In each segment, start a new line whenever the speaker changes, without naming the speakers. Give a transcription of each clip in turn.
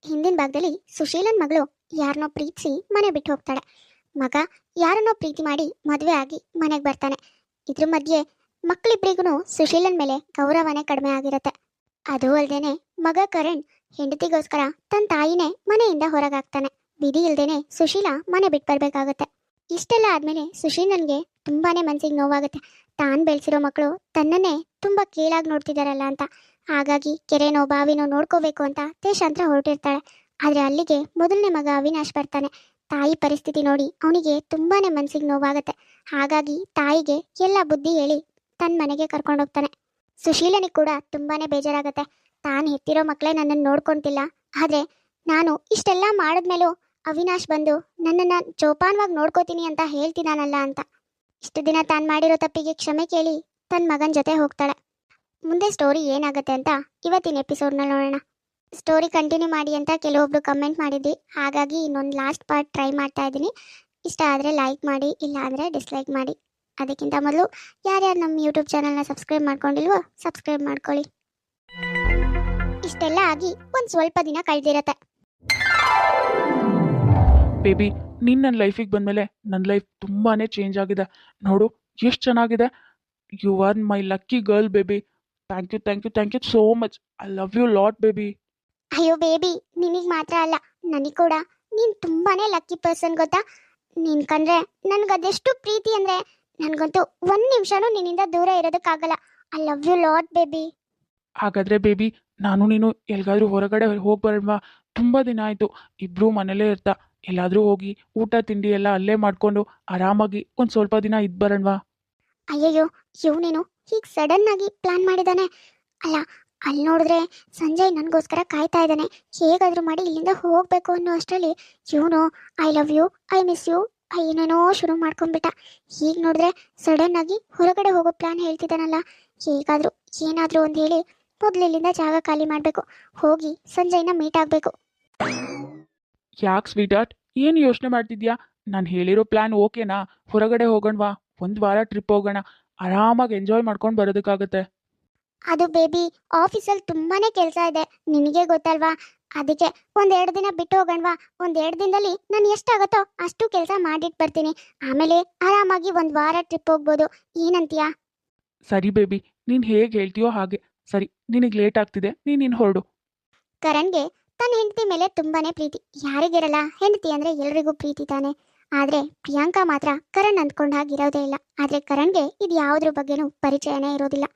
ಹಿಂದಿನ ಭಾಗದಲ್ಲಿ ಸುಶೀಲನ್ ಮಗಳು ಯಾರನ್ನೋ ಪ್ರೀತಿಸಿ ಮನೆ ಬಿಟ್ಟು ಹೋಗ್ತಾಳೆ. ಮಗ ಯಾರನ್ನೋ ಪ್ರೀತಿ ಮಾಡಿ ಮದುವೆ ಆಗಿ ಮನೆಗೆ ಬರ್ತಾನೆ. ಇದ್ರ ಮಧ್ಯೆ ಮಕ್ಕಳಿಬ್ರಿಗೂ ಸುಶೀಲನ್ ಮೇಲೆ ಗೌರವನೇ ಕಡಿಮೆ ಆಗಿರತ್ತೆ. ಅದು ಅಲ್ದೇನೆ ಮಗ ಕರಣ್ ಹೆಂಡತಿಗೋಸ್ಕರ ತನ್ನ ತಾಯಿನೇ ಮನೆಯಿಂದ ಹೊರಗಾಗ್ತಾನೆ. ವಿಧಿ ಇಲ್ದೇನೆ ಸುಶೀಲ ಮನೆ ಬಿಟ್ಟು ಬರ್ಬೇಕಾಗತ್ತೆ. ಇಷ್ಟೆಲ್ಲ ಆದ್ಮೇಲೆ ಸುಶೀಲನ್ಗೆ ತುಂಬಾನೇ ಮನ್ಸಿಗೆ ನೋವಾಗುತ್ತೆ. ತಾನು ಬೆಳೆಸಿರೋ ಮಕ್ಕಳು ತನ್ನನ್ನೇ ತುಂಬಾ ಕೀಳಾಗಿ ನೋಡ್ತಿದಾರಲ್ಲ ಅಂತ. ಹಾಗಾಗಿ ಕೆರೆನೋ ಬಾವಿನೋ ನೋಡ್ಕೋಬೇಕು ಅಂತ ದೇಶಾಂತರ ಹೊರಟಿರ್ತಾಳೆ. ಆದ್ರೆ ಅಲ್ಲಿಗೆ ಮೊದಲನೇ ಮಗ ಅವಿನಾಶ್ ಬರ್ತಾನೆ. ತಾಯಿ ಪರಿಸ್ಥಿತಿ ನೋಡಿ ಅವನಿಗೆ ತುಂಬಾನೇ ಮನ್ಸಿಗೆ ನೋವಾಗತ್ತೆ. ಹಾಗಾಗಿ ತಾಯಿಗೆ ಎಲ್ಲ ಬುದ್ಧಿ ಹೇಳಿ ತನ್ನ ಮನೆಗೆ ಕರ್ಕೊಂಡು ಹೋಗ್ತಾನೆ. ಸುಶೀಲನಿಗೆ ಕೂಡ ತುಂಬಾನೇ ಬೇಜಾರಾಗತ್ತೆ. ತಾನು ಹೆತ್ತಿರೋ ಮಕ್ಕಳೇ ನನ್ನನ್ನು ನೋಡ್ಕೊಂತಿಲ್ಲ, ಆದ್ರೆ ನಾನು ಇಷ್ಟೆಲ್ಲ ಮಾಡಿದ್ಮೇಲೂ ಅವಿನಾಶ್ ಬಂದು ನನ್ನನ್ನು ಜೋಪಾನವಾಗಿ ನೋಡ್ಕೋತೀನಿ ಅಂತ ಹೇಳ್ತಿದ್ದಾನಲ್ಲ ಅಂತ. ಇಷ್ಟು ದಿನ ತಾನು ಮಾಡಿರೋ ತಪ್ಪಿಗೆ ಕ್ಷಮೆ ಕೇಳಿ ತನ್ನ ಮಗನ ಜೊತೆ ಹೋಗ್ತಾಳೆ. ಮುಂದೆ ಸ್ಟೋರಿ ಏನಾಗುತ್ತೆ ಅಂತ ಇವತ್ತಿನ ಎಪಿಸೋಡ್ನಲ್ಲಿ ನೋಡೋಣ. ಸ್ಟೋರಿ ಕಂಟಿನ್ಯೂ ಮಾಡಿ ಅಂತ ಕೆಲವೊಬ್ರು ಕಮೆಂಟ್ ಮಾಡಿದ್ವಿ, ಹಾಗಾಗಿ ಇನ್ನೊಂದು ಲಾಸ್ಟ್ ಪಾರ್ಟ್ ಟ್ರೈ ಮಾಡ್ತಾ ಇದ್ದೀನಿ. ಇಷ್ಟ ಆದರೆ ಲೈಕ್ ಮಾಡಿ, ಇಲ್ಲ ಅಂದರೆ ಡಿಸ್ಲೈಕ್ ಮಾಡಿ. ಅದಕ್ಕಿಂತ ಮೊದಲು ಯಾರ್ಯಾರು ನಮ್ಮ ಯೂಟ್ಯೂಬ್ ಚಾನಲ್ನ ಸಬ್ಸ್ಕ್ರೈಬ್ ಮಾಡ್ಕೊಂಡಿಲ್ವೋ ಸಬ್ಸ್ಕ್ರೈಬ್ ಮಾಡ್ಕೊಳ್ಳಿ. ಇಷ್ಟೆಲ್ಲ ಆಗಿ ಒಂದು ಸ್ವಲ್ಪ ದಿನ ಕಳೆದಿರತ್ತೆ.
ಬೇಬಿ, ನೀನು ನನ್ನ ಲೈಫಿಗೆ ಬಂದಮೇಲೆ ನನ್ನ ಲೈಫ್ ತುಂಬಾ ಚೇಂಜ್ ಆಗಿದೆ. ನೋಡು ಎಷ್ಟು ಚೆನ್ನಾಗಿದೆ. You are my lucky girl baby. Thank you thank you thank you so much. I love you lot baby.
ಅಯ್ಯೋ ಬೇಬಿ, ನಿನಗೆ ಮಾತ್ರ ಅಲ್ಲ, ನನಗೆ ಕೂಡ ನೀನು ತುಂಬಾನೇ ಲಕ್ಕಿ ಪರ್ಸನ್ ಗೊತ್ತಾ. ನೀನು ಕಂಡ್ರೆ ನನಗದೆಷ್ಟು ಪ್ರೀತಿ ಅಂದರೆ ನನಗಂತೂ ಒಂದು ನಿಮಿಷನೂ ನಿನ್ನಿಂದ ದೂರ ಇರೋದಕ್ಕಾಗಲ್ಲ. I love you lot baby.
ಹಾಗಾದರೆ ಬೇಬಿ, ನಾನು ನೀನು ಎಲ್ಗಾದ್ರೂ ಹೊರಗಡೆ ಹೋಗಿ ಬರೋಣವಾ? ತುಂಬ ದಿನ ಆಯಿತು, ಇಬ್ಬರೂ ಮನೇಲೇ ಇರ್ತಾ. ಎಲ್ಲಾದರೂ ಹೋಗಿ ಊಟ ತಿಂಡಿ ಎಲ್ಲ ಅಲ್ಲೇ ಮಾಡಿಕೊಂಡು ಆರಾಮಾಗಿ ಒಂದು ಸ್ವಲ್ಪ ದಿನ ಇದ್ದು ಬರೋಣವಾ?
ಅಯ್ಯಯ್ಯೋ, ಇವನೇನು ಹೀಗೆ ಸಡನ್ ಆಗಿ ಪ್ಲಾನ್ ಮಾಡಿದ್ದಾನೆ. ಅಲ್ಲ, ಅಲ್ಲಿ ನೋಡಿದ್ರೆ ಸಂಜಯ್ ನನಗೋಸ್ಕರ ಕಾಯ್ತಾ ಇದ್ದಾನೆ. ಹೇಗಾದರೂ ಮಾಡಿ ಇಲ್ಲಿಂದ ಹೋಗಬೇಕು ಅನ್ನೋ ಅಷ್ಟರಲ್ಲಿ ಇವನು I love you, I miss you ಏನೇನೋ ಶುರು ಮಾಡ್ಕೊಂಡ್ಬಿಟ್ಟ. ಹೀಗೆ ನೋಡಿದ್ರೆ ಸಡನ್ ಆಗಿ ಹೊರಗಡೆ ಹೋಗೋ ಪ್ಲಾನ್ ಹೇಳ್ತಿದ್ದಾನಲ್ಲ. ಹೇಗಾದರೂ ಏನಾದರೂ ಒಂದು ಹೇಳಿ ಮೊದಲು ಇಲ್ಲಿಂದ ಜಾಗ ಖಾಲಿ ಮಾಡಬೇಕು, ಹೋಗಿ ಸಂಜಯ್ನ ಮೀಟ್ ಆಗಬೇಕು.
ಯಾಕೆ ಸ್ವೀಟ್ ಆರ್ಟ್, ಏನು ಯೋಚನೆ ಮಾಡ್ತಿದ್ಯಾ? ನಾನು ಹೇಳಿರೋ ಪ್ಲ್ಯಾನ್ ಓಕೆನಾ? ಹೊರಗಡೆ ಹೋಗೋಣವಾ? ಒಂದು ವಾರ ಟ್ರಿಪ್ ಹೋಗೋಣ, ಆರಾಮಾಗಿ ಎಂಜಾಯ್ ಮಾಡ್ಕೊಂಡು ಬರೋದಕ್ಕಾಗತ್ತೆ.
ಅದು ಬೇಬಿ, ಆಫೀಸಲ್ಲಿ ತುಂಬಾನೇ ಕೆಲಸ ಇದೆ, ನಿನಗೆ ಗೊತ್ತಲ್ವಾ. ಅದಕ್ಕೆ ಒಂದೆರಡು ದಿನ ಬಿಟ್ಟು ಹೋಗೋಣವಾ? ಒಂದೆರಡು ದಿನದಲ್ಲಿ ನಾನು ಎಷ್ಟಾಗತ್ತೋ ಅಷ್ಟು ಕೆಲಸ ಮಾಡಿಟ್ಟು ಬರ್ತೀನಿ. ಆಮೇಲೆ ಆರಾಮಾಗಿ ಒಂದು ವಾರ ಟ್ರಿಪ್ ಹೋಗ್ಬೋದು. ಏನಂತೀಯಾ?
ಸರಿ ಬೇಬಿ, ನೀನು ಹೇಗೆ ಹೇಳ್ತೀಯೋ ಹಾಗೆ. ಸರಿ, ನಿನಗೆ ಲೇಟ್ ಆಗ್ತಿದೆ, ನೀನು ಹೊರಡು.
ಕರಣ್ಗೆ ತನ್ನ ಹೆಂಡತಿ ಮೇಲೆ ತುಂಬಾನೇ ಪ್ರೀತಿ. ಯಾರಿಗಿರಲ್ಲ ಹೆಂಡತಿ ಅಂದ್ರೆ ಎಲ್ರಿಗೂ ಪ್ರೀತಿ ತಾನೆ. ಆದ್ರೆ ಪ್ರಿಯಾಂಕಾ ಮಾತ್ರ ಕರಣ್ ಅಂದ್ಕೊಂಡ ಹಾಗಿರೋದೇ ಇಲ್ಲ. ಆದ್ರೆ ಕರಣ್ಗೆ ಇದು ಯಾವುದ್ರ ಬಗ್ಗೆನೂ ಪರಿಚಯನೇ ಇರೋದಿಲ್ಲ.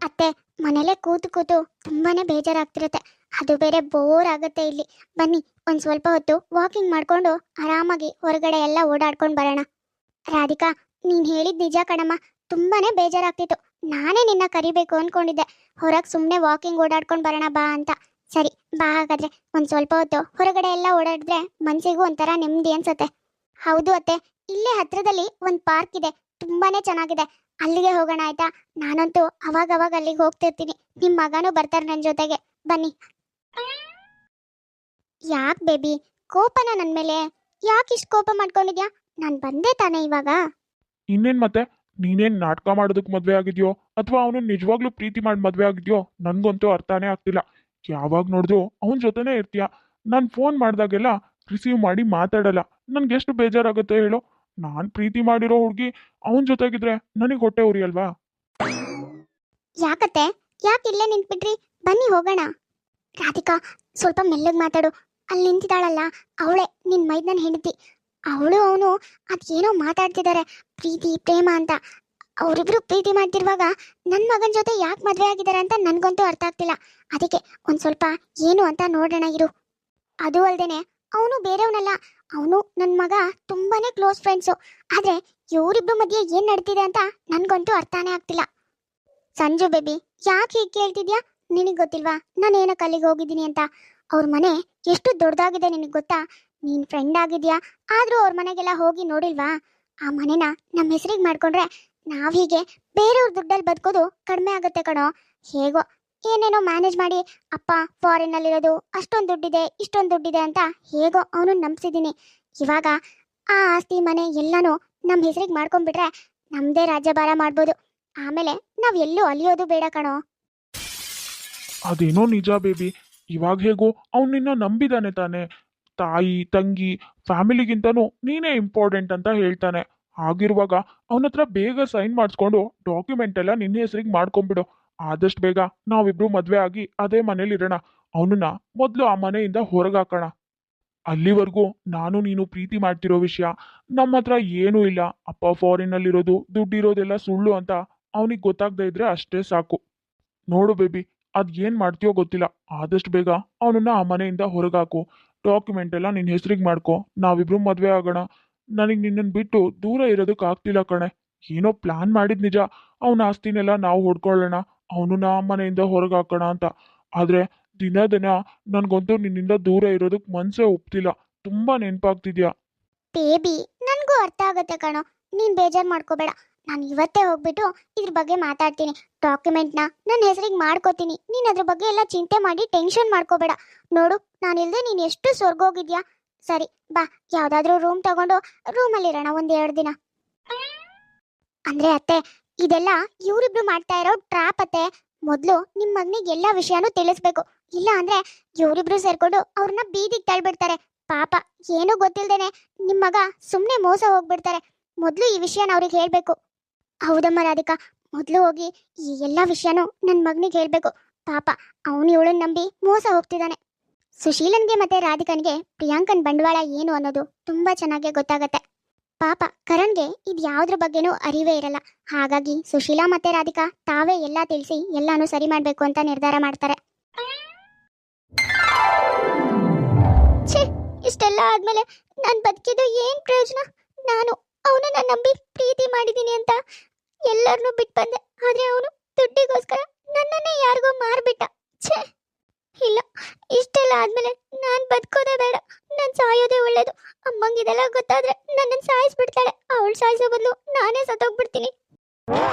ಅತ್ತೆ, ಮನೇಲೆ ಕೂತು ಕೂತು ತುಂಬಾನೇ ಬೇಜಾರಾಗ್ತಿರತ್ತೆ. ಅದು ಬೇರೆ ಬೋರ್ ಆಗತ್ತೆ ಇಲ್ಲಿ. ಬನ್ನಿ ಒಂದ್ ಸ್ವಲ್ಪ ಹೊತ್ತು ವಾಕಿಂಗ್ ಮಾಡ್ಕೊಂಡು ಆರಾಮಾಗಿ ಹೊರಗಡೆ ಎಲ್ಲ ಓಡಾಡ್ಕೊಂಡು ಬರೋಣ. ರಾಧಿಕಾ, ನೀನ್ ಹೇಳಿದ್ ನಿಜ ಕಣಮ್ಮ, ತುಂಬಾನೇ ಬೇಜಾರಾಗ್ತಿತ್ತು. ನಾನೇ ನಿನ್ನ ಕರಿಬೇಕು ಅನ್ಕೊಂಡಿದ್ದೆ, ಹೊರಗೆ ಸುಮ್ಮನೆ ವಾಕಿಂಗ್ ಓಡಾಡ್ಕೊಂಡು ಬರೋಣ ಬಾ ಅಂತ. ಸರಿ ಬಾ, ಹಾಗಾದ್ರೆ ಒಂದ್ ಸ್ವಲ್ಪ ಹೊತ್ತು ಹೊರಗಡೆ ಎಲ್ಲ ಓಡಾಡಿದ್ರೆ ಮನ್ಸಿಗೂ ಒಂಥರ ನೆಮ್ಮದಿ ಅನ್ಸತ್ತೆ. ಹೌದು ಅತ್ತೆ, ಇಲ್ಲೇ ಹತ್ರದಲ್ಲಿ ಒಂದ್ ಪಾರ್ಕ್ ಇದೆ, ತುಂಬಾನೇ ಚೆನ್ನಾಗಿದೆ. ಅಲ್ಲಿಗೆ ಹೋಗೋಣ ಆಯ್ತಾ? ನಾನಂತೂ ಅವಾಗವಾಗ ಅಲ್ಲಿಗೆ ಹೋಗ್ತಿರ್ತೀನಿ. ನಿಮ್ ಮಗನೂ ಬರ್ತಾರೆ ನನ್ನ ಜೊತೆಗೆ, ಬನ್ನಿ. ಯಾಕೆ ಬೇಬಿ, ಕೋಪನ ನನ್ನ ಮೇಲೆ? ಯಾಕೆ ಇಷ್ಟು ಕೋಪ ಮಾಡ್ಕೊಂಡಿದ್ಯಾ? ನಾನು ಬಂದೆ ತಾನೇ ಇವಾಗ.
ಇನ್ನೇನ್ ಮತ್ತೆ, ನೀನೇನ್ ನಾಟಕ ಮಾಡೋದಕ್ಕೆ ಮದ್ವೆ ಆಗಿದ್ಯೋ ಅಥವಾ ಅವನು ನಿಜವಾಗ್ಲೂ ಪ್ರೀತಿ ಮಾಡಿ ಮದ್ವೆ ಆಗಿದ್ಯೋ ನನ್ಗಂತೂ ಅರ್ಥನೇ ಆಗ್ತಿಲ್ಲ. ಯಾವಾಗ ನೋಡಿದ್ರು ಅವನ ಜೊತೆನೇ ಇರ್ತೀಯ. ನಾನು ಫೋನ್ ಮಾಡಿದಾಗೆಲ್ಲ ರಿಸೀವ್ ಮಾಡಿ ಮಾತಾಡಲ್ಲ. ನನ್ಗೆ ಎಷ್ಟು ಬೇಜಾರಾಗುತ್ತೆ ಹೇಳು. ನಾನು ಪ್ರೀತಿ ಮಾಡಿರೋ ಹುಡುಗಿ ಅವನ ಜೊತೆಗಿದ್ರೆ ನನಗೆ ಹೊಟ್ಟೆ ಉರಿಯಲ್ವಾ?
ಯಾಕತ್ತೆ, ಯಾಕೆ ಇಲ್ಲೇ ನಿಂತ್ಬಿಟ್ರಿ? ಬನ್ನಿ ಹೋಗೋಣ. ರಾಧಿಕಾ, ಸ್ವಲ್ಪ ಮೆಲ್ಲಗೆ ಮಾತಾಡು. ಅಲ್ಲಿ ನಿಂತಿದ್ದಾಳಲ್ಲ, ಅವಳೇ ನಿನ್ ಮೈದ್ನನ್ ಹೆಂಡತಿ. ಅವಳು ಅವನು ಅದೇನೋ ಮಾತಾಡ್ತಿದ್ದಾರೆ, ಪ್ರೀತಿ ಪ್ರೇಮ ಅಂತ. ಅವರಿಬ್ರು ಪ್ರೀತಿ ಮಾಡ್ತಿರುವಾಗ ನನ್ನ ಮಗನ ಜೊತೆ ಯಾಕೆ ಮದುವೆ ಆಗಿದ್ದಾರೆ ಅಂತ ನನ್ಗಂತೂ ಅರ್ಥ ಆಗ್ತಿಲ್ಲ. ಅದಕ್ಕೆ ಒಂದ್ ಸ್ವಲ್ಪ ಏನು ಅಂತ ನೋಡೋಣ ಇರು. ಅದು ಅಲ್ದೇನೆ ಅವನು ಬೇರೆಯವನಲ್ಲ, ಅವನು ನನ್ನ ಮಗ ತುಂಬಾನೇ ಕ್ಲೋಸ್ ಫ್ರೆಂಡ್ಸು. ಆದ್ರೆ ಇವರಿಬ್ರು ಮಧ್ಯೆ ಏನ್ ನಡೀತಿದೆ ಅಂತ ನನ್ಗಂತೂ ಅರ್ಥನೇ ಆಗ್ತಿಲ್ಲ. ಸಂಜು ಬೇಬಿ, ಯಾಕೆ ಹೀಗೆ ಕೇಳ್ತಿದ್ಯಾ? ನಿನಗೆ ಗೊತ್ತಿಲ್ವಾ ನಾನು ಏನಕ್ಕೆ ಅಲ್ಲಿಗೆ ಹೋಗಿದ್ದೀನಿ ಅಂತ? ಅವ್ರ ಮನೆ ಎಷ್ಟು ದೊಡ್ಡದಾಗಿದೆ ನಿನಗೆ ಗೊತ್ತಾ? ನೀನ್ ಫ್ರೆಂಡ್ ಆಗಿದ್ಯಾ, ಆದ್ರೂ ಅವ್ರ ಮನೆಗೆಲ್ಲ ಹೋಗಿ ನೋಡಿಲ್ವಾ? ಆ ಮನೆನ ನಮ್ಮ ಹೆಸರಿಗೆ ಮಾಡ್ಕೊಂಡ್ರೆ ನಾವೀಗೆ ಬೇರೆಯವ್ರ ದುಡ್ಡಲ್ಲಿ ಬದುಕೋದು ಕಡಿಮೆ ಆಗುತ್ತೆ ಕಣೋ. ಹೇಗೋ ಏನೇನೋ ಮ್ಯಾನೇಜ್ ಮಾಡಿ ಅಪ್ಪ ಫಾರಿನ್ನಲ್ಲಿರೋದು, ಅಷ್ಟೊಂದು ದುಡ್ಡಿದೆ ಇಷ್ಟೊಂದು ದುಡ್ಡಿದೆ ಅಂತ ಹೇಗೋ ಅವನು ನಂಬಿಸಿದ್ದೀನಿ. ಇವಾಗ ಆ ಆಸ್ತಿ ಮನೆ ಎಲ್ಲನೂ ನಮ್ಮ ಹೆಸರಿಗೆ ಮಾಡ್ಕೊಂಡ್ಬಿಟ್ರೆ ನಮ್ಮದೇ ರಾಜ್ಯಭಾರ ಮಾಡ್ಬೋದು. ಆಮೇಲೆ ನಾವ್ ಎಲ್ಲೂ ಅಲಿಯೋದು ಬೇಡ ಕಣೋ.
ಅದೇನೋ ನಿಜ ಬೇಬಿ. ಇವಾಗ ಹೇಗೋ ಅವ್ನು ನಿನ್ನ ನಂಬಿದಾನೆ ತಾನೆ. ತಾಯಿ ತಂಗಿ ಫ್ಯಾಮಿಲಿಗಿಂತನೂ ನೀನೇ ಇಂಪಾರ್ಟೆಂಟ್ ಅಂತ ಹೇಳ್ತಾನೆ. ಹಾಗಿರುವಾಗ ಅವನ ಹತ್ರ ಬೇಗ ಸೈನ್ ಮಾಡಿಸ್ಕೊಂಡು ಡಾಕ್ಯುಮೆಂಟ್ ಎಲ್ಲ ನಿನ್ನ ಹೆಸರಿಗೆ ಮಾಡ್ಕೊಂಡ್ಬಿಡು. ಆದಷ್ಟು ಬೇಗ ನಾವಿಬ್ರು ಮದ್ವೆ ಆಗಿ ಅದೇ ಮನೇಲಿ ಇರೋಣ. ಅವನನ್ನ ಮೊದಲು ಆ ಮನೆಯಿಂದ ಹೊರಗಾಕೋಣ. ಅಲ್ಲಿವರೆಗೂ ನಾನು ನೀನು ಪ್ರೀತಿ ಮಾಡ್ತಿರೋ ವಿಷಯ, ನಮ್ಮ ಹತ್ರ ಏನೂ ಇಲ್ಲ, ಅಪ್ಪ ಫಾರಿನಲ್ಲಿರೋದು, ದುಡ್ಡಿರೋದೆಲ್ಲ ಸುಳ್ಳು ಅಂತ ಅವನಿಗೆ ಗೊತ್ತಾಗದೇ ಇದ್ರೆ ಅಷ್ಟೇ ಸಾಕು. ನೋಡು ಬೇಬಿ, ಅದ್ ಏನ್ ಮಾಡ್ತೀಯೋ ಗೊತ್ತಿಲ್ಲ. ಆದಷ್ಟು ಬೇಗ ಅವನನ್ನ ಆ ಮನೆಯಿಂದ ಹೊರಗಾಕು. ಡಾಕ್ಯುಮೆಂಟ್ ಎಲ್ಲ ನಿನ್ನ ಹೆಸರಿಗೆ ಮಾಡ್ಕೊ. ನಾವಿಬ್ರು ಮದ್ವೆ ಆಗೋಣ. ನನಗೆ ನಿನ್ನನ್ನು ಬಿಟ್ಟು ದೂರ ಇರೋದಕ್ಕೆ ಆಗ್ತಿಲ್ಲ ಕಣೆ. ಏನೋ ಪ್ಲಾನ್ ಮಾಡಿದ್ ನಿಜ, ಅವನ ಆಸ್ತಿನೆಲ್ಲ ನಾವು ಹೊಡ್ಕೊಳ್ಳೋಣ, ಅವನನ್ನ ಆ ಮನೆಯಿಂದ ಹೊರಗಾಕೋಣ ಅಂತ. ಆದ್ರೆ ದಿನ ದಿನ ನನ್ಗಂತೂ ನಿನ್ನಿಂದ ದೂರ ಇರೋದಕ್ಕೆ ಮನ್ಸೇ ಒಪ್ತಿಲ್ಲ. ತುಂಬಾ ನೆನ್ಪಾಗ್ತಿದ್ಯಾ.
ಬೇಬಿ, ನನಗೂ ಅರ್ಥ ಆಗುತ್ತೆ ಕಣೋ. ನೀನು ಬೇಜಾರು ಮಾಡ್ಕೋಬೇಡ. ನಾನು ಇವತ್ತೇ ಹೋಗ್ಬಿಟ್ಟು ಇದ್ರ ಬಗ್ಗೆ ಮಾತಾಡ್ತೀನಿ. ಡಾಕ್ಯುಮೆಂಟ್ನ ನನ್ನ ಹೆಸರಿಗೆ ಮಾಡ್ಕೋತೀನಿ. ನೀನು ಅದ್ರ ಬಗ್ಗೆ ಎಲ್ಲ ಚಿಂತೆ ಮಾಡಿ ಟೆನ್ಷನ್ ಮಾಡ್ಕೋಬೇಡ. ನೋಡು, ನಾನಿಲ್ಲದೆ ನೀನು ಎಷ್ಟು ಸ್ವರ್ಗೋಗಿದ್ಯಾ. ಸರಿ ಬಾ, ಯಾವುದಾದ್ರೂ ರೂಮ್ ತಗೊಂಡು ರೂಮಲ್ಲಿರೋಣ ಒಂದು 2 ದಿನ. ಅಂದ್ರೆ ಅತ್ತೆ, ಇದೆಲ್ಲ ಇವರಿಬ್ರು ಮಾಡ್ತಾ ಇರೋ ಟ್ರಾಪ್ ಅತ್ತೆ. ಮೊದಲು ನಿಮ್ಮ ಮಗನಿಗೆ ಎಲ್ಲ ವಿಷಯನೂ ತಿಳಿಸ್ಬೇಕು. ಇಲ್ಲ ಅಂದ್ರೆ ಇವರಿಬ್ರು ಸೇರ್ಕೊಂಡು ಅವ್ರನ್ನ ಬೀದಿಗೆ ತಳ್ಬಿಡ್ತಾರೆ. ಪಾಪ, ಏನೂ ಗೊತ್ತಿಲ್ದೇನೆ ನಿಮ್ಮ ಮಗ ಸುಮ್ಮನೆ ಮೋಸ ಹೋಗ್ಬಿಡ್ತಾರೆ. ಮೊದಲು ಈ ವಿಷಯನ ಅವ್ರಿಗೆ ಹೇಳಬೇಕು. ಹೌದಮ್ಮ ರಾಧಿಕಾ, ಮೊದಲು ಹೋಗಿ ಈ ಎಲ್ಲ ವಿಷಯನೂ ನನ್ನ ಮಗನಿಗೆ ಹೇಳಬೇಕು. ಪಾಪ, ಅವನು ಇವಳನ್ನ ನಂಬಿ ಮೋಸ ಹೋಗ್ತಿದ್ದಾನೆ. ಸುಶೀಲನ್ಗೆ ಮತ್ತೆ ರಾಧಿಕನ್ಗೆ ಪ್ರಿಯಾಂಕನ್ ಬಂಡವಾಳ ಏನು ಅನ್ನೋದು ತುಂಬಾ ಚೆನ್ನಾಗಿ ಗೊತ್ತಾಗತ್ತೆ. ಪಾಪ ಕರಣ್ಗೆ ಇದು ಯಾವುದ್ರ ಬಗ್ಗೆನೂ ಅರಿವೇ ಇರಲ್ಲ. ಹಾಗಾಗಿ ಸುಶೀಲಾ ಮತ್ತೆ ರಾಧಿಕಾ ತಾವೇ ಎಲ್ಲ ತಿಳಿಸಿ ಎಲ್ಲಾನು ಸರಿ ಮಾಡಬೇಕು ಅಂತ ನಿರ್ಧಾರ ಮಾಡ್ತಾರೆ. ಛೇ, ಇಷ್ಟೆಲ್ಲ ಆದ್ಮೇಲೆ ನಾನು ಬದುಕಿದ್ದು ಏನ್ ಪ್ರಯೋಜನ? ನಾನು ಅವನನ್ನ ನಂಬಿ ಪ್ರೀತಿ ಮಾಡಿದ್ದೀನಿ ಅಂತ ಎಲ್ಲರನ್ನೂ ಬಿಟ್ಟು ಬಂದೆ. ಆದ್ರೆ ಅವನು ದುಡ್ಡಿಗೋಸ್ಕರ ನನ್ನನ್ನೇ ಯಾರಿಗೋ ಮಾರ್ಬಿಟ್ಟ. ಛೇ, ಇಲ್ಲ, ಇಷ್ಟೆಲ್ಲ ಆದ್ಮೇಲೆ ನಾನು ಬದುಕೋದೇ ಬೇಡ. ನಾನು ಸಾಯೋದೇ ಒಳ್ಳೇದು. ಅಮ್ಮಂಗೆ ಇದೆಲ್ಲ ಗೊತ್ತಾದ್ರೆ ನನ್ನನ್ನು ಸಾಯಿಸ್ಬಿಡ್ತಾಳೆ. ಅವಳು ಸಾಯಿಸೋ ಬದಲು ನಾನೇ ಸತ್ತೋಗ್ಬಿಡ್ತೀನಿ.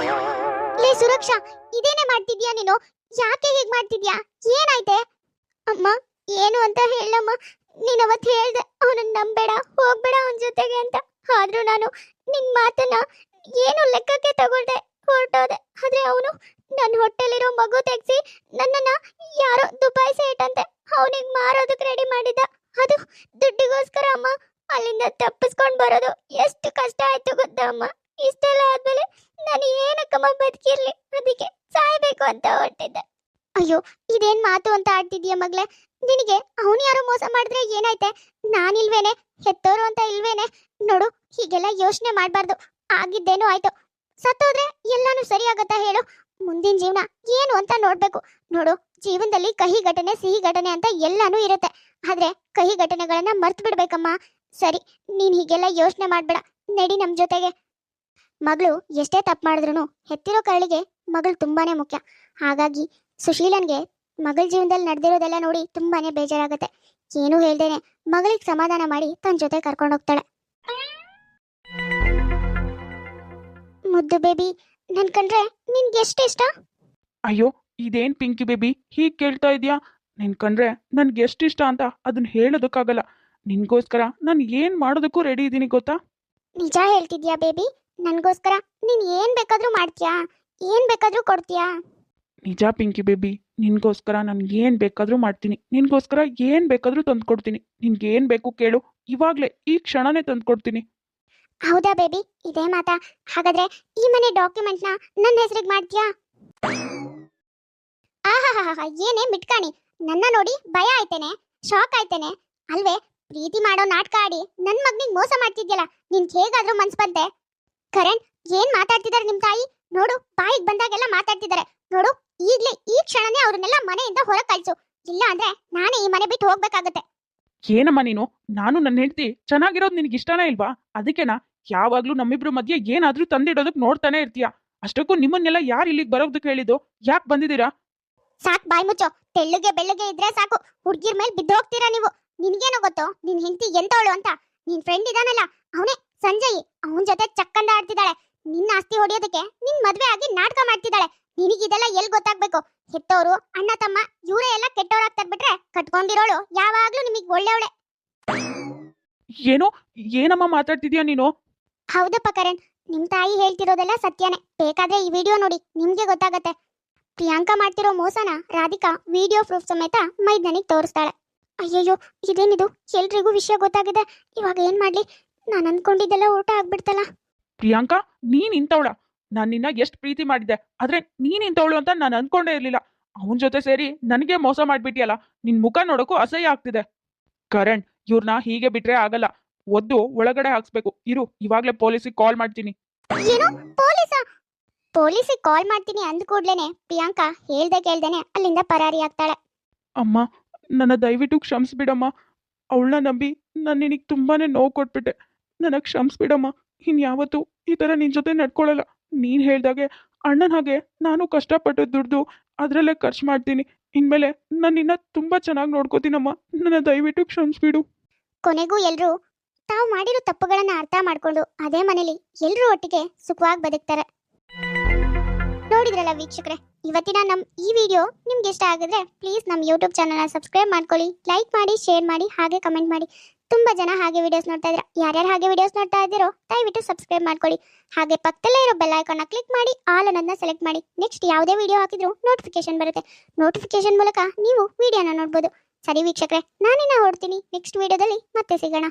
ಲೇ ಸುರಕ್ಷಾ, ಇದೇನೇ ಮಾಡ್ತಿದ್ಯಾ ನೀನು? ಯಾಕೆ ಹೀಗೆ ಮಾಡ್ತಿದ್ಯಾ? ಏನಾಯ್ತೆ? ಅಮ್ಮ, ಏನು ಅಂತ ಹೇಳಮ್ಮ. ನೀನು ಅವತ್ತು ಹೇಳ್ದೆ ಅವನನ್ನ ನಂಬೇಡ, ಹೋಗ್ಬೇಡ ಅವನ ಜೊತೆಗೆ ಅಂತ. ಆದ್ರೂ ನಾನು ನಿನ್ ಮಾತನ್ನ ಏನು ಲೆಕ್ಕಕ್ಕೆ ತಗೊಳ್ದೆ ಹೊರಟೋದೆ. ಆದ್ರೆ ಅವನು ನನ್ನ ಹೊಟ್ಟೆಲಿರೋ ಮಗು ತೆಗ್ಸಿ ನನ್ನನ್ನ ಯಾರೋ ದುಬಾಯಿಸಿ ಇಟ್ಟಂತೆ ಅವನಿಗೆ ಮಾರೋದಕ್ಕೆ ರೆಡಿ ಮಾಡಿದ್ದ. ಅದು ದುಡ್ಡಿಗೋಸ್ಕರ ಅಮ್ಮ. ಅಲ್ಲಿಂದ ತಪ್ಪಿಸ್ಕೊಂಡು ಬರೋದು ಎಷ್ಟು ಕಷ್ಟ ಆಯ್ತು ಗೊತ್ತಾ ಅಮ್ಮ? ಇಷ್ಟೆಲ್ಲ ಆದ್ಮೇಲೆ ನಾನು ಏನಕ್ಕಮ್ಮ ಬದುಕಿರ್ಲಿ? ಅದಕ್ಕೆ ಸಾಯ್ಬೇಕು ಅಂತ ಹೊರಟಿದ್ದೆ. ಅಯ್ಯೋ, ಇದೇನ್ ಮಾತು ಅಂತ ಆಡ್ತಿದ್ಯಾ ಮಗ್ಲೆ? ನಿನಗೆ ಅವನು ಯಾರೋ ಮೋಸ ಮಾಡಿದ್ರೆ ಏನಾಯ್ತೆ? ನಾನಿಲ್ವೇನೆ? ಹೆತ್ತೋರು ಅಂತ ಇಲ್ವೇನೆ? ನೋಡು, ಹೀಗೆಲ್ಲ ಯೋಚನೆ ಮಾಡಬಾರ್ದು. ಆಗಿದ್ದೇನೋ ಆಯ್ತು. ಸತ್ತೋದ್ರೆ ಎಲ್ಲಾನು ಸರಿ ಆಗತ್ತಾ ಹೇಳು? ಮುಂದಿನ ಜೀವನ ಏನು ಅಂತ ನೋಡ್ಬೇಕು. ನೋಡು, ಜೀವನದಲ್ಲಿ ಕಹಿ ಘಟನೆ ಸಿಹಿ ಘಟನೆ ಅಂತ ಎಲ್ಲಾನು ಇರುತ್ತೆ. ಆದ್ರೆ ಕಹಿ ಘಟನೆಗಳನ್ನ ಮರ್ತು ಬಿಡ್ಬೇಕಮ್ಮ. ಸರಿ, ನೀನ್ ಹೀಗೆಲ್ಲ ಯೋಚನೆ ಮಾಡ್ಬೇಡ. ನಡಿ ನಮ್ ಜೊತೆಗೆ. ಮಗಳು ಎಷ್ಟೇ ತಪ್ಪು ಮಾಡಿದ್ರು ಹೆತ್ತಿರೋ ಕರಳಿಗೆ ಮಗಳು ತುಂಬಾನೇ ಮುಖ್ಯ. ಹಾಗಾಗಿ ಸುಶೀಲನ್ಗೆ ಮಗಳ ಜೀವನದಲ್ಲಿ ನಡೆದಿರೋದೆಲ್ಲ ನೋಡಿ ತುಂಬಾನೇ ಬೇಜಾರಾಗುತ್ತೆ. ಏನೂ ಹೇಳ್ದೇನೆ ಮಗಳಿಗೆ ಸಮಾಧಾನ ಮಾಡಿ ತನ್ನ ಜೊತೆ ಕರ್ಕೊಂಡು ಹೋಗ್ತಾಳೆ. ಮುದ್ದು ಬೇಬಿ, ನನ್ ಕಂಡ್ರೆ ನಿನ್ಗೆ ಎಷ್ಟು ಇಷ್ಟ?
ಅಯ್ಯೋ, ಇದೇನ್ ಪಿಂಕಿ ಬೇಬಿ ಹೀಗೆ ಕೇಳ್ತಾ ಇದೀಯಾ? ನಿನ್ ಕಂಡ್ರೆ ನನ್ಗೆ ಎಷ್ಟು ಇಷ್ಟ ಅಂತ ಅದನ್ನ ಹೇಳೋದಕ್ಕಾಗಲ್ಲ. ನಿನ್ಗೋಸ್ಕರ ನಾನು ಏನ್ ಮಾಡೋದಕ್ಕೂ ರೆಡಿ ಇದ್ದೀನಿ ಗೊತ್ತಾ?
ನಿಜ ಹೇಳ್ತಿದ್ಯಾ ಬೇಬಿ? ನನ್ಗೋಸ್ಕರ ನೀನ್ ಏನ್ ಬೇಕಾದ್ರೂ ಮಾಡ್ತೀಯಾ? ಏನ್ ಬೇಕಾದ್ರೂ ಕೊಡ್ತೀಯಾ?
ನಿಜ ಪಿಂಕಿ ಬೇಬಿ, ನಿನ್ಗೋಸ್ಕರ ನಾನು ಏನ್ ಬೇಕಾದ್ರೂ ಮಾಡ್ತೀನಿ. ನಿನ್ಗೋಸ್ಕರ ಏನ್ ಬೇಕಾದ್ರೂ ತಂದ್ಕೊಡ್ತೀನಿ. ನಿನ್ಗೆ ಏನ್ ಬೇಕು ಕೇಳು, ಇವಾಗ್ಲೇ ಈ ಕ್ಷಣನೇ ತಂದ್ಕೊಡ್ತೀನಿ.
ಹೌದಾ ಬೇಬಿ? ಇದೇ ಮಾತಾ? ಹಾಗಾದ್ರೆ ಈ ಮನೆ ಡಾಕ್ಯುಮೆಂಟ್ನ ನನ್ನ ಹೆಸರಿಗೆ ಮಾಡ್ತೀಯಾ? ಆಹಾಹಾ, ಏನೇ ಮಿಟ್ಕಾಣಿ! ನನ್ನ ನೋಡಿ ಭಯ ಆಯ್ತೇನೆ, ಶಾಕ್ ಆಯ್ತೇನೆ ಅಲ್ವೇ? ಪ್ರೀತಿ ಮಾಡೋ ನಾಟಕ ಆಡಿ ನನ್ ಮಗನಿಗೆ ಮೋಸ ಮಾಡ್ತಿದ್ಯಲ್ಲ, ನಿನ್ಗೆ ಹೇಗಾದ್ರೂ ಮನ್ಸ್ ಬಂತೆ? ಕರಣ್, ಏನ್ ಮಾತಾಡ್ತಿದಾರೆ ನಿಮ್ ತಾಯಿ? ನೋಡು, ಬಾಯಿಗೆ ಬಂದಾಗೆಲ್ಲ ಮಾತಾಡ್ತಿದ್ದಾರೆ. ನೋಡು, ಈಗ್ಲೇ ಈ ಕ್ಷಣನೇ ಅವ್ರನ್ನೆಲ್ಲ ಮನೆಯಿಂದ ಹೊರಗೆ ಕಳ್ಸು. ಇಲ್ಲ ಅಂದ್ರೆ ನಾನೇ ಈ ಮನೆ ಬಿಟ್ಟು ಹೋಗ್ಬೇಕಾಗತ್ತೆ.
ಏನಮ್ಮ ನೀನು? ನಾನು ನನ್ನ ಹೆಂಡತಿ ಚೆನ್ನಾಗಿರೋದು ನಿನಗೆ ಇಷ್ಟನೇ ಇಲ್ವಾ? ಅದಕ್ಕೆನಾ ಯಾವಾಗ್ಲೂ ನಮ್ಮಿಬ್ರು ಮಧ್ಯೆ ಏನಾದ್ರೂ ತಂದಿಡೋದಕ್ಕೆ ನೋಡ್ತಾನೆ ಇರ್ತೀಯ. ಅಷ್ಟಕ್ಕೂ ನಿಮ್ಮನ್ನೆಲ್ಲ ಯಾರು ಇಲ್ಲಿಗೆ ಬರೋದಕ್ಕೆ ಹೇಳಿದ್ದು? ಯಾಕೆ ಬಂದಿದ್ದೀರಾ?
ಸಾಕ್ ಬಾಯ್ ಮುಚ್ಚೋ. ತೆಳ್ಳಗೆ ಬೆಳ್ಳಗೆ ಇದ್ರೆ ಸಾಕು, ಹುಡ್ಗಿರ್ ಮೇಲೆ ಬಿದ್ದು ಹೋಗ್ತೀರಾ ನೀವು. ನಿನ್ಗೇನೋ ಗೊತ್ತೋ ನಿನ್ ಹೆಂಡತಿ ಎಂತವಳು ಅಂತ? ನಿನ್ ಫ್ರೆಂಡ್ ಇದಾನಲ್ಲ, ಅವನೇ ಸಂಜಯ್, ಅವನ್ ಜೊತೆ ಚಕ್ಕಂದ ಆಡ್ತಿದ್ದಾಳೆ. ನಿನ್ನ ಆಸ್ತಿ ಹೊಡಿಯೋದಕ್ಕೆ ನಿನ್ ಮದ್ವೆ ಆಗಿ ನಾಟಕ ಮಾಡ್ತಿದ್ದಾಳೆ. ನಿನಗಿದೆಲ್ಲ ಎಲ್ ಗೊತ್ತಾಗ್ಬೇಕು? ಹೆತ್ತೋರು, ಅಣ್ಣ ತಮ್ಮ ಇವರೇ ಎಲ್ಲ ಕೆಟ್ಟವರಾಗ್ತಾರ ಬಿಟ್ರೆ ಕಟ್ಕೊಂಡಿರೋಳು ಯಾವಾಗ್ಲೂ ನಿಮಗ್ ಒಳ್ಳೆವಳೆ.
ಏನೋ ಏನಮ್ಮ ಮಾತಾಡ್ತಿದ್ಯಾ ನೀನು?
ಹೌದಪ್ಪ ಕರಣ್, ನಿಮ್ ತಾಯಿ ಹೇಳ್ತಿರೋದೆಲ್ಲ ಸತ್ಯನೇ. ಬೇಕಾದ್ರೆ ಈ ವಿಡಿಯೋ ನೋಡಿ, ನಿಮ್ಗೆ ಗೊತ್ತಾಗತ್ತೆ. ಪ್ರಿಯಾಂಕಾ ಮಾಡ್ತಿರೋ ಮೋಸನ ರಾಧಿಕಾ ವಿಡಿಯೋ ಪ್ರೂಫ್ ಸಮೇತ ಮೈದ್ನನಿಗೆ ತೋರಿಸ್ತಾಳೆ. ಅಯ್ಯಯ್ಯೋ, ಇದೇನಿದು? ಎಲ್ರಿಗೂ ವಿಷಯ ಗೊತ್ತಾಗಿದೆ. ಇವಾಗ ಏನ್ ಮಾಡ್ಲಿ? ನಾನು ಅನ್ಕೊಂಡಿದ್ದೆಲ್ಲ ಊಟ ಆಗ್ಬಿಡ್ತಲ್ಲ.
ಪ್ರಿಯಾಂಕಾ, ನೀನ್ ಇಂಥವಳ? ನಾನು ನಿನ್ನ ಎಷ್ಟು ಪ್ರೀತಿ ಮಾಡಿದ್ದೆ, ಆದ್ರೆ ನೀನ್ ಇಂಥವಳು ಅಂತ ನಾನು ಅನ್ಕೊಂಡೇ ಇರ್ಲಿಲ್ಲ. ಅವನ ಜೊತೆ ಸೇರಿ ನನಗೆ ಮೋಸ ಮಾಡ್ಬಿಟ್ಟಿಯಲ್ಲ. ನಿನ್ ಮುಖ ನೋಡೋಕ್ಕೂ ಅಸಹ್ಯ ಆಗ್ತಿದೆ. ಕರಣ್, ಇವ್ರನ್ನ ಹೀಗೆ ಬಿಟ್ರೆ ಆಗಲ್ಲ. ಒದ್ದು ಒಳಗಡೆ ಹಾಕ್ಸ್ಬೇಕು. ಇರು, ಇವಾಗ್ಲೇ ಪೊಲೀಸಿಗೆ ಕಾಲ್ ಮಾಡ್ತೀನಿ.
ಏನು? ಪೊಲೀಸಿಗೆ ಕಾಲ್ ಮಾಡ್ತೀನಿ ಅಂದ ಕೂಡ್ಲೇನೆ ಪ್ರಿಯಾಂಕಾ ಹೇಳ್ದೆ ಕೇಳ್ದೇನೆ ಅಲ್ಲಿಂದ ಪರಾರಿ ಆಗ್ತಾಳೆ.
ಅಮ್ಮ, ನನ್ನ ದಯವಿಟ್ಟು ಕ್ಷಮಿಸ್ಬಿಡಮ್ಮ. ಅವಳನ್ನ ನಂಬಿ ನಾನು ನಿನಗೆ ತುಂಬಾನೇ ನೋವು ಕೊಟ್ಬಿಟ್ಟೆ. ನನಗೆ ಕ್ಷಮಿಸ್ಬಿಡಮ್ಮ. ಇನ್ಯಾವತ್ತೂ ಈ ಥರ ನಿನ್ನ ಜೊತೆ ನಡ್ಕೊಳ್ಳಲ್ಲ. ನೀನು ಹೇಳ್ದಾಗೆ ಅಣ್ಣನ ಹಾಗೆ ನಾನು ಕಷ್ಟಪಟ್ಟು ದುಡ್ದು ಅದರಲ್ಲೇ ಖರ್ಚು ಮಾಡ್ತೀನಿ. ಇನ್ಮೇಲೆ ನಾನು ನಿನ್ನ ತುಂಬ ಚೆನ್ನಾಗಿ ನೋಡ್ಕೋತೀನಮ್ಮ. ನನ್ನ ದಯವಿಟ್ಟು ಕ್ಷಮಿಸ್ಬಿಡು.
ಕೊನೆಗೂ ಎಲ್ರೂ ತಾವು ಮಾಡಿರೋ ತಪ್ಪುಗಳನ್ನ ಅರ್ಥ ಮಾಡ್ಕೊಂಡು ಅದೇ ಮನೇಲಿ ಎಲ್ರೂ ಒಟ್ಟಿಗೆ ಸುಖವಾಗಿ ಬದುಕ್ತಾರೆ. ನೋಡಿದ್ರಲ್ಲ ವೀಕ್ಷಕರೇ, ಇವತ್ತಿನ ನಮ್ಮ ಈ ವಿಡಿಯೋ ನಿಮ್ಗೆ ಇಷ್ಟ ಆಗಿದ್ರೆ ಪ್ಲೀಸ್ ನಮ್ಮ ಯೂಟ್ಯೂಬ್ ಚಾನಲ್ನ ಸಬ್ಸ್ಕ್ರೈಬ್ ಮಾಡ್ಕೊಳ್ಳಿ, ಲೈಕ್ ಮಾಡಿ, ಶೇರ್ ಮಾಡಿ, ಹಾಗೆ ಕಮೆಂಟ್ ಮಾಡಿ. ತುಂಬ ಜನ ಹಾಗೆ ವಿಡಿಯೋಸ್ ನೋಡ್ತಾ ಇದ್ದೀರಾ. ಯಾರ್ಯಾರು ಹಾಗೆ ವಿಡಿಯೋಸ್ ನೋಡ್ತಾ ಇದ್ದೀರೋ ದಯವಿಟ್ಟು ಸಬ್ಸ್ಕ್ರೈಬ್ ಮಾಡ್ಕೊಳ್ಳಿ. ಹಾಗೆ ಪಕ್ಕದಲ್ಲೇ ಇರೋ ಬೆಲ್ ಐಕಾನ್ನ ಕ್ಲಿಕ್ ಮಾಡಿ ಆಲ್ ಅನ್ನೋದನ್ನ ಸೆಲೆಕ್ಟ್ ಮಾಡಿ. ನೆಕ್ಸ್ಟ್ ಯಾವುದೇ ವಿಡಿಯೋ ಹಾಕಿದ್ರೂ ನೋಟಿಫಿಕೇಶನ್ ಬರುತ್ತೆ. ನೋಟಿಫಿಕೇಶನ್ ಮೂಲಕ ನೀವು ವಿಡಿಯೋನ ನೋಡ್ಬೋದು. ಸರಿ ವೀಕ್ಷಕರೇ, ನಾನಿನ್ನ ಹೊರಡ್ತೀನಿ. ನೆಕ್ಸ್ಟ್ ವಿಡಿಯೋದಲ್ಲಿ ಮತ್ತೆ ಸಿಗೋಣ.